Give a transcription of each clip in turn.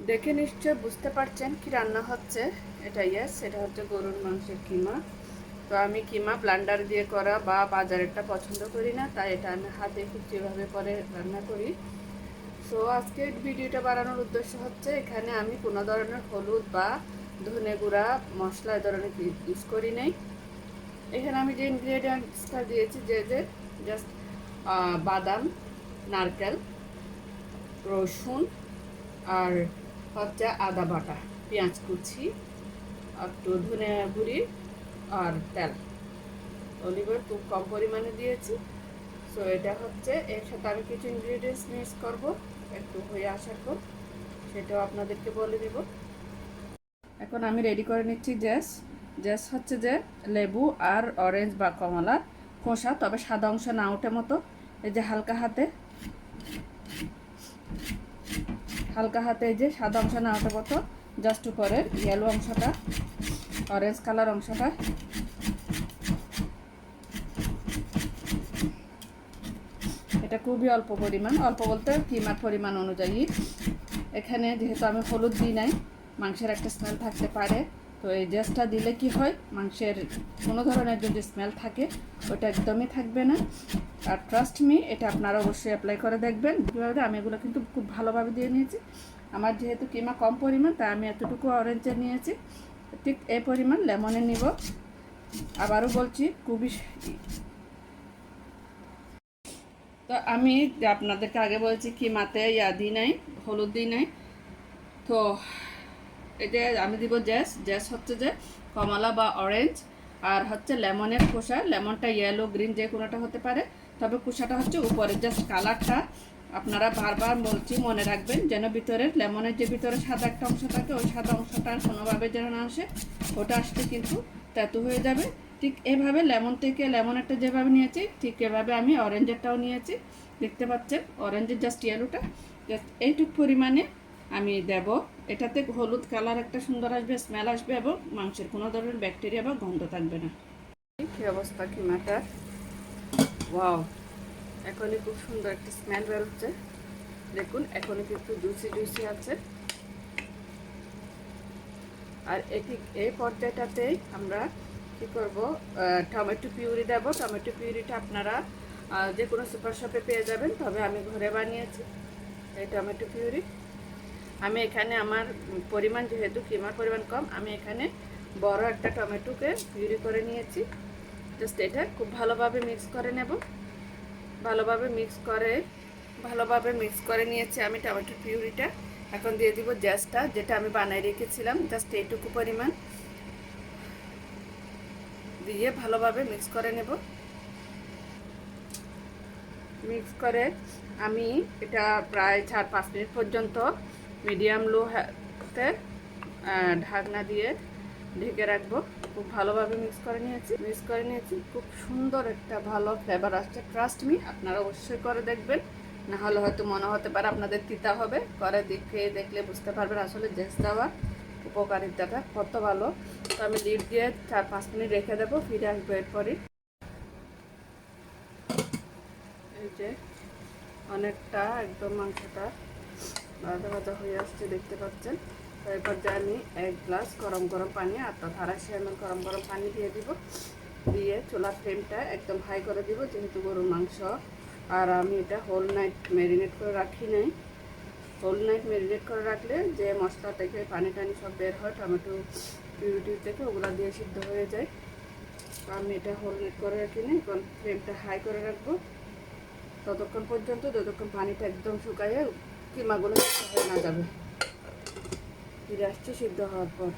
দেখে নিশ্চয় বুঝতে পারছেন কি রান্না হচ্ছে। এটা এটা হচ্ছে গরুর মাংসের কিমা। তো আমি কিমা ব্লান্ডার দিয়ে করা বা বাজারেরটা পছন্দ করি না, তাই এটা আমি হাতে খুব যেভাবে করে রান্না করি। সো আজকে ভিডিওটা বানানোর উদ্দেশ্য হচ্ছে এখানে আমি কোনো ধরনের হলুদ বা ধনে গুঁড়া মশলা এ ধরনের ইউজ করি নাই। এখানে আমি যে ইনগ্রেডিয়েন্টসটা দিয়েছি যে জাস্ট বাদাম, নারকেল, রসুন, আর হচ্ছে আদা বাটা, পেঁয়াজ কুচি, একটু ধনে গুঁড়ি আর তেল, অলিভ অয়েল খুব কম পরিমাণে দিয়েছি। সো এটা হচ্ছে এর সাথে আমি কিছু ইনগ্রিডিয়েন্টস মিক্স করব, একটু হয়ে আসার পর সেটাও আপনাদেরকে বলে দেব। এখন আমি রেডি করে নিচ্ছি জেস হচ্ছে যে লেবু আর অরেঞ্জ বা কমলার খোসা, তবে সাদা অংশ না ওঠে মতো এই যে হালকা হাতে এই যে সাদা অংশ না ওঠে মতো জাস্ট করে ইয়েলো অংশটা, অরেঞ্জ কালার অংশটা এটা খুবই অল্প পরিমাণ, অল্প বলতে কিমার পরিমাণ অনুযায়ী। এখানে যেহেতু আমি হলুদ দিই নাই, মাংসের একটা স্মেল থাকতে পারে, তো এই জেসটা দিলে কি হয়, মাংসের কোনো ধরনের যদি স্মেল থাকে ওটা একদমই থাকবে না। আর ট্রাস্ট মি, এটা আপনারা অবশ্যই অ্যাপ্লাই করে দেখবেন কীভাবে। আমি এগুলো কিন্তু খুব ভালোভাবে দিয়ে নিয়েছি। আমার যেহেতু কিমা কম পরিমাণ, তাই আমি এতটুকু অরেঞ্জের নিয়েছি, ঠিক এই পরিমাণ লেমনের নিব। আবারও বলছি খুবই তো আমি আপনাদেরকে আগে বলছি কিমাতে দিই নাই, হলুদ দিই নাই। তো এই যে আমি দিব জেস হচ্ছে যে কমলা বা অরেঞ্জ, আর হচ্ছে লেমনের খোসা, লেমনটা ইয়েলো গ্রিন যে কোনোটা হতে পারে, তবে খোসাটা হচ্ছে উপরে, জাস্ট কালারটা আপনারা বারবার বলছি মনে রাখবেন, যেন ভিতরের লেমনের যে ভিতরে সাদা একটা অংশ থাকে ওই সাদা অংশটা কোনোভাবে যেন না আসে, ওটা আসতে কিন্তু তেতো হয়ে যাবে। ঠিক এভাবে লেমন থেকে লেমনেরটা যেভাবে নিয়েছি ঠিক এভাবে আমি অরেঞ্জেরটাও নিয়েছি, দেখতে পাচ্ছেন অরেঞ্জের জাস্ট ইয়েলোটা, জাস্ট এইটুকু পরিমাণে আমি দেব। এটাতে হলুদ কালার একটা সুন্দর আসবে, স্মেল আসবে, এবং মাংসের কোনো ধরনের ব্যাকটেরিয়া বা গন্ধ থাকবে না। কি অবস্থা কিমাটার, ওয়াও, এখনই খুব সুন্দর একটা স্মেল বেরোচ্ছে। দেখুন এখনই কিন্তু জুসি জুসি আছে। আর এই পর্যায়টাতেই আমরা কি করব, টমেটো পিউরি দেব। টমেটো পিউরিটা আপনারা যে কোনো সুপার শপে পেয়ে যাবেন, তবে আমি ঘরে বানিয়েছি এই টমেটো পিউরি। আমি এখানে আমার পরিমাণ যেহেতু কিমার পরিমাণ কম, আমি এখানে বড় একটা টমেটোকে পিউরি করে নিয়েছি। জাস্ট এটা খুব ভালোভাবে মিক্স করে নেব। ভালোভাবে মিক্স করে নিয়েছি আমি টমেটো পিউরিটা। এখন দিয়ে দিব জেসটা, যেটা আমি বানিয়ে রেখেছিলাম, জাস্ট এইটুকু পরিমাণ দিয়ে ভালোভাবে মিক্স করে নেব। মিক্স করে আমি এটা প্রায় 4-5 মিনিট পর্যন্ত মিডিয়াম লোতে ঢাকনা দিয়ে ঢেকে রাখবো। খুব ভালোভাবে মিক্স করে নিয়েছি। খুব সুন্দর একটা ভালো ফ্লেভার আসছে। ট্রাস্ট মি, আপনারা অবশ্যই করে দেখবেন, না হলে হয়তো মনে হতে পারে আপনাদের তিতা হবে, করে দেখলে বুঝতে পারবেন আসলে জেস দেওয়ার উপকারিতাটা কত ভালো। তো আমি লিড দিয়ে 4-5 মিনিট রেখে দেবো, ফিরে আসবো এরপরই। এই যে অনেকটা একদম মাংসটা ভাজা ভাজা হয়ে আসছে, দেখতে পাচ্ছেন। তো এরপর যে আমি 1 গ্লাস গরম পানি, অর্থাৎ 250 ml গরম পানি দিয়ে দিব। দিয়ে চুলার ফ্লেমটা একদম হাই করে দিব, যেহেতু গরুর মাংস। আর আমি এটা হোল নাইট ম্যারিনেট করে রাখি নাই। হোল নাইট ম্যারিনেট করে রাখলে যে মশলা থেকে পানি টানি সব বের হয় টমেটো পিউরি থেকে, ওগুলো দিয়ে সিদ্ধ হয়ে যায়। তো আমি এটা হোল নাইট করে রাখি নাই। এখন ফ্লেমটা হাই করে রাখবো ততক্ষণ পর্যন্ত যতক্ষণ পানিটা একদম শুকাইয়ে কিমাগুলো সিদ্ধ হয়ে না যাবে। ফিরে আসছে সিদ্ধ হওয়ার পর,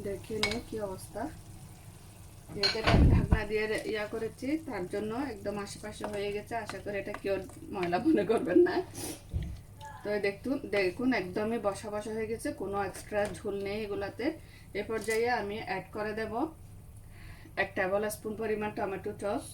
দেখে নিই কী অবস্থা। যেহেতু আমি ঢাকনা দিয়ে করেছি, তার জন্য একদম আশেপাশে হয়ে গেছে। আশা করি এটা কেউ ময়লা মনে করবেন না। তো দেখুন একদমই বসা বসা হয়ে গেছে, কোনো এক্সট্রা ঝোল নেই এগুলাতে। এ পর্যায়ে আমি অ্যাড করে দেব 1 টেবিল স্পুন পরিমাণ টমেটো সস।